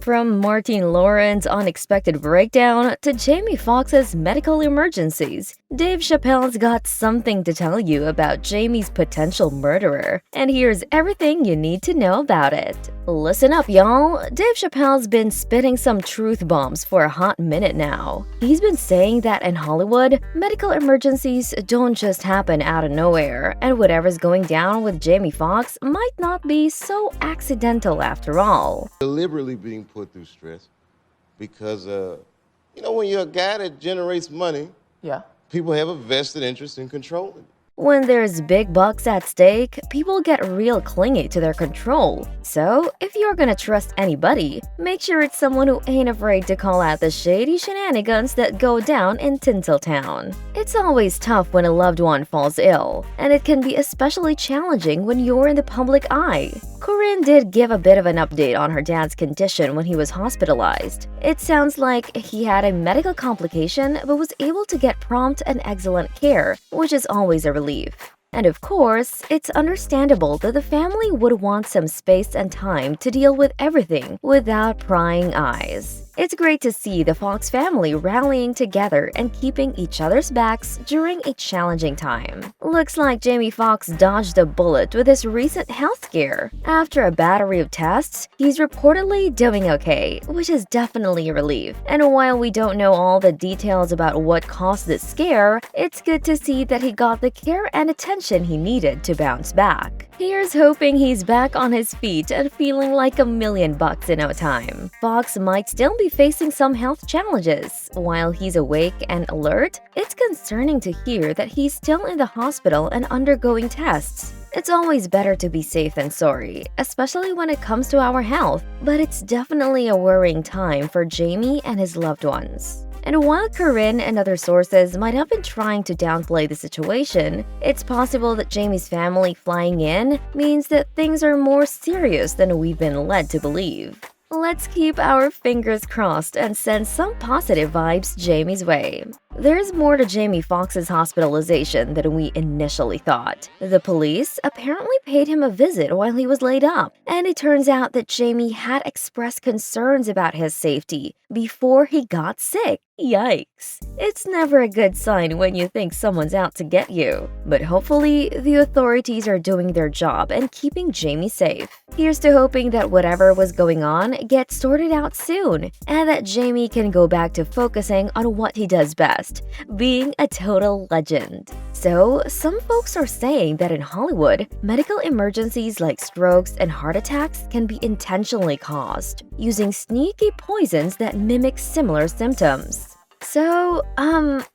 From Martin Lawrence's unexpected breakdown to Jamie Foxx's medical emergencies, Dave Chappelle's got something to tell you about Jamie's potential murderer. And here's everything you need to know about it. Listen up, y'all. Dave Chappelle's been spitting some truth bombs for a hot minute now. He's been saying that in Hollywood, medical emergencies don't just happen out of nowhere, and whatever's going down with Jamie Foxx might not be so accidental after all. Deliberately being put through stress because, when you're a guy that generates money, people have a vested interest in controlling it. When there's big bucks at stake, people get real clingy to their control. So, if you're gonna trust anybody, make sure it's someone who ain't afraid to call out the shady shenanigans that go down in Tinseltown. It's always tough when a loved one falls ill, and it can be especially challenging when you're in the public eye. Corinne did give a bit of an update on her dad's condition when he was hospitalized. It sounds like he had a medical complication but was able to get prompt and excellent care, which is always a relief. And of course, it's understandable that the family would want some space and time to deal with everything without prying eyes. It's great to see the Fox family rallying together and keeping each other's backs during a challenging time. Looks like Jamie Foxx dodged a bullet with his recent health scare. After a battery of tests, he's reportedly doing okay, which is definitely a relief. And while we don't know all the details about what caused this scare, it's good to see that he got the care and attention he needed to bounce back. Here's hoping he's back on his feet and feeling like $1,000,000 in no time. Fox might still be facing some health challenges. While he's awake and alert, it's concerning to hear that he's still in the hospital and undergoing tests. It's always better to be safe than sorry, especially when it comes to our health, but it's definitely a worrying time for Jamie and his loved ones. And while Corinne and other sources might have been trying to downplay the situation, it's possible that Jamie's family flying in means that things are more serious than we've been led to believe. Let's keep our fingers crossed and send some positive vibes Jamie's way. There's more to Jamie Foxx's hospitalization than we initially thought. The police apparently paid him a visit while he was laid up, and it turns out that Jamie had expressed concerns about his safety before he got sick. Yikes. It's never a good sign when you think someone's out to get you. But hopefully, the authorities are doing their job and keeping Jamie safe. Here's to hoping that whatever was going on gets sorted out soon, and that Jamie can go back to focusing on what he does best, being a total legend. So, some folks are saying that in Hollywood, medical emergencies like strokes and heart attacks can be intentionally caused, using sneaky poisons that mimic similar symptoms. So,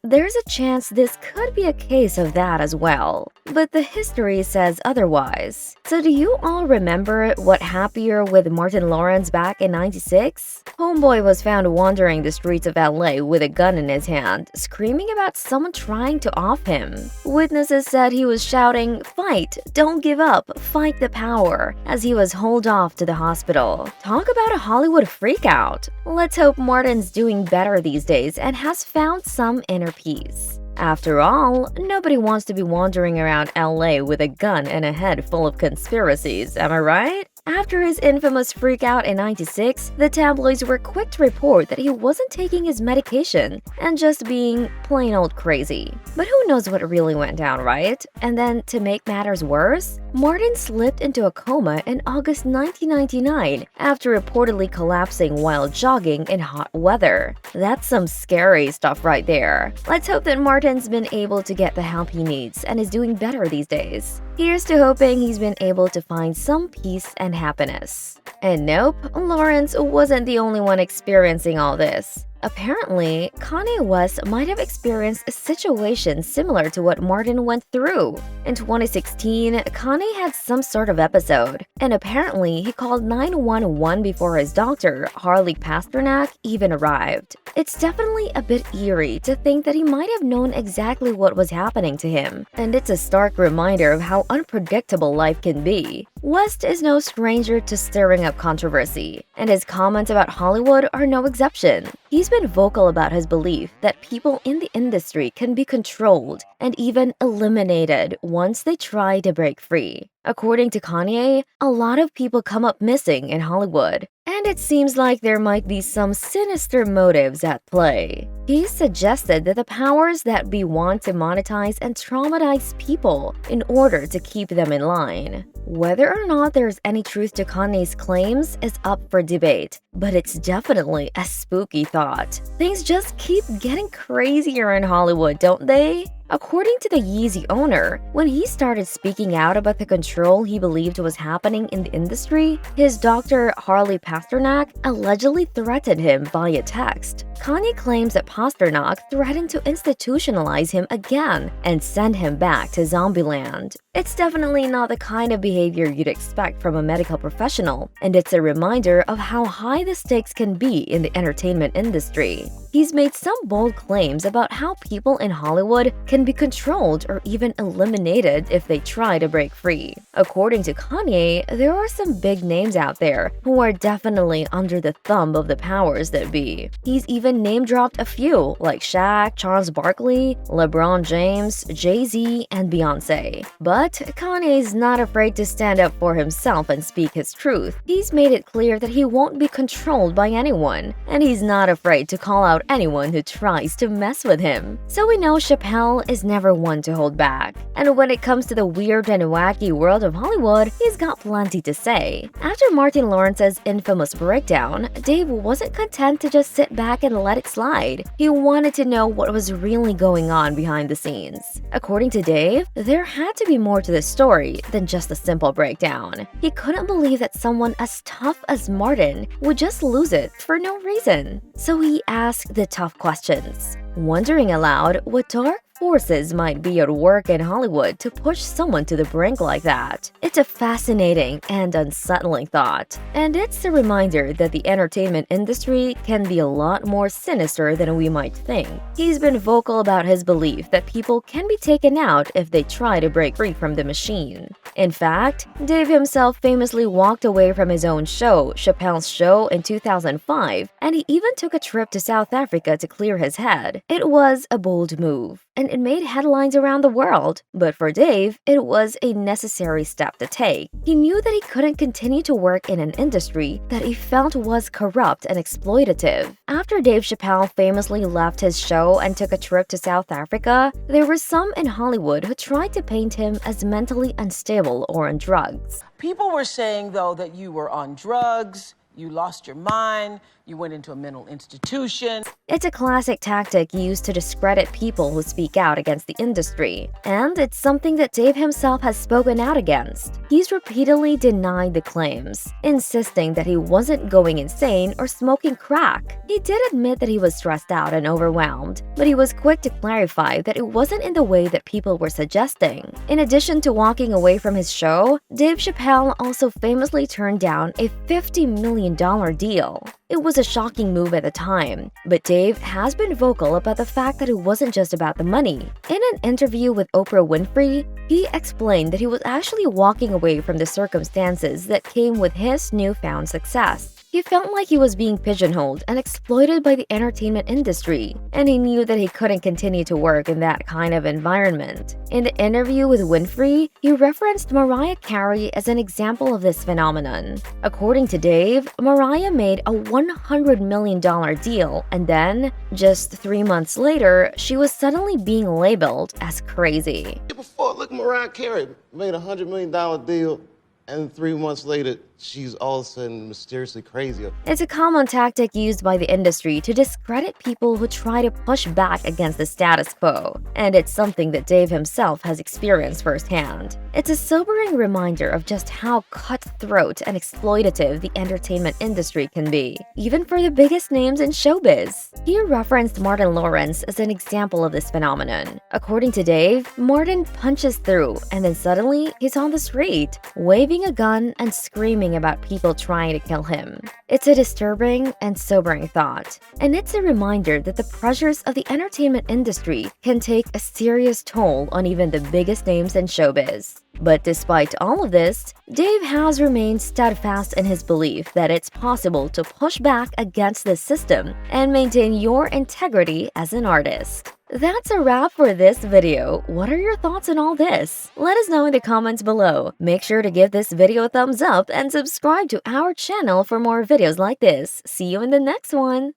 there's a chance this could be a case of that as well. But the history says otherwise. So do you all remember what happened with Martin Lawrence back in '96? Homeboy was found wandering the streets of LA with a gun in his hand, screaming about someone trying to off him. Witnesses said he was shouting, "Fight! Don't give up! Fight the power!" as he was hauled off to the hospital. Talk about a Hollywood freakout! Let's hope Martin's doing better these days and has found some inner peace. After all, nobody wants to be wandering around LA with a gun and a head full of conspiracies, am I right? After his infamous freakout in '96, the tabloids were quick to report that he wasn't taking his medication and just being plain old crazy. But who knows what really went down, right? And then, to make matters worse, Martin slipped into a coma in August 1999 after reportedly collapsing while jogging in hot weather. That's some scary stuff right there. Let's hope that Martin's been able to get the help he needs and is doing better these days. Here's to hoping he's been able to find some peace and happiness. And nope, Lawrence wasn't the only one experiencing all this. Apparently, Kanye West might have experienced a situation similar to what Martin went through. In 2016, Kanye had some sort of episode, and apparently he called 911 before his doctor, Harley Pasternak, even arrived. It's definitely a bit eerie to think that he might have known exactly what was happening to him, and it's a stark reminder of how unpredictable life can be. West is no stranger to stirring up controversy, and his comments about Hollywood are no exception. He's been vocal about his belief that people in the industry can be controlled and even eliminated once they try to break free. According to Kanye, a lot of people come up missing in Hollywood, and it seems like there might be some sinister motives at play. He suggested that the powers that be want to monetize and traumatize people in order to keep them in line. Whether or not there's any truth to Kanye's claims is up for debate, but it's definitely a spooky thought. Things just keep getting crazier in Hollywood, don't they? According to the Yeezy owner, when he started speaking out about the control he believed was happening in the industry, his doctor Harley Pasternak allegedly threatened him via text. Kanye claims that Pasternak threatened to institutionalize him again and send him back to Zombieland. It's definitely not the kind of behavior you'd expect from a medical professional, and it's a reminder of how high the stakes can be in the entertainment industry. He's made some bold claims about how people in Hollywood can be controlled or even eliminated if they try to break free. According to Kanye, there are some big names out there who are definitely under the thumb of the powers that be. He's even name-dropped a few, like Shaq, Charles Barkley, LeBron James, Jay-Z, and Beyoncé. But Kanye's not afraid to stand up for himself and speak his truth. He's made it clear that he won't be controlled by anyone, and he's not afraid to call out anyone who tries to mess with him. So we know Chappelle is never one to hold back. And when it comes to the weird and wacky world of Hollywood, he's got plenty to say. After Martin Lawrence's infamous breakdown, Dave wasn't content to just sit back and let it slide. He wanted to know what was really going on behind the scenes. According to Dave, there had to be more to the story than just a simple breakdown. He couldn't believe that someone as tough as Martin would just lose it for no reason. So he asked the tough questions, wondering aloud what dark forces might be at work in Hollywood to push someone to the brink like that. It's a fascinating and unsettling thought, and it's a reminder that the entertainment industry can be a lot more sinister than we might think. He's been vocal about his belief that people can be taken out if they try to break free from the machine. In fact, Dave himself famously walked away from his own show, Chappelle's Show, in 2005, and he even took a trip to South Africa to clear his head. It was a bold move, and it made headlines around the world. But for Dave, it was a necessary step to take. He knew that he couldn't continue to work in an industry that he felt was corrupt and exploitative. After Dave Chappelle famously left his show and took a trip to South Africa, there were some in Hollywood who tried to paint him as mentally unstable or on drugs. People were saying, though, that you were on drugs, you lost your mind, you went into a mental institution. It's a classic tactic used to discredit people who speak out against the industry, and it's something that Dave himself has spoken out against. He's repeatedly denied the claims, insisting that he wasn't going insane or smoking crack. He did admit that he was stressed out and overwhelmed, but he was quick to clarify that it wasn't in the way that people were suggesting. In addition to walking away from his show, Dave Chappelle also famously turned down a $50 million deal. It was a shocking move at the time, but Dave has been vocal about the fact that it wasn't just about the money. In an interview with Oprah Winfrey, he explained that he was actually walking away from the circumstances that came with his newfound success. He felt like he was being pigeonholed and exploited by the entertainment industry, and he knew that he couldn't continue to work in that kind of environment. In the interview with Winfrey, he referenced Mariah Carey as an example of this phenomenon. According to Dave, Mariah made a $100 million deal, and then, just 3 months later, she was suddenly being labeled as crazy. Before, look, Mariah Carey made a $100 million deal, and 3 months later, she's all of a sudden mysteriously crazy. It's a common tactic used by the industry to discredit people who try to push back against the status quo, and it's something that Dave himself has experienced firsthand. It's a sobering reminder of just how cutthroat and exploitative the entertainment industry can be, even for the biggest names in showbiz. He referenced Martin Lawrence as an example of this phenomenon. According to Dave, Martin punches through, and then suddenly he's on the street, waving a gun and screaming about people trying to kill him. It's a disturbing and sobering thought, and it's a reminder that the pressures of the entertainment industry can take a serious toll on even the biggest names in showbiz. But despite all of this, Dave has remained steadfast in his belief that it's possible to push back against this system and maintain your integrity as an artist. That's a wrap for this video. What are your thoughts on all this? Let us know in the comments below. Make sure to give this video a thumbs up and subscribe to our channel for more videos like this. See you in the next one.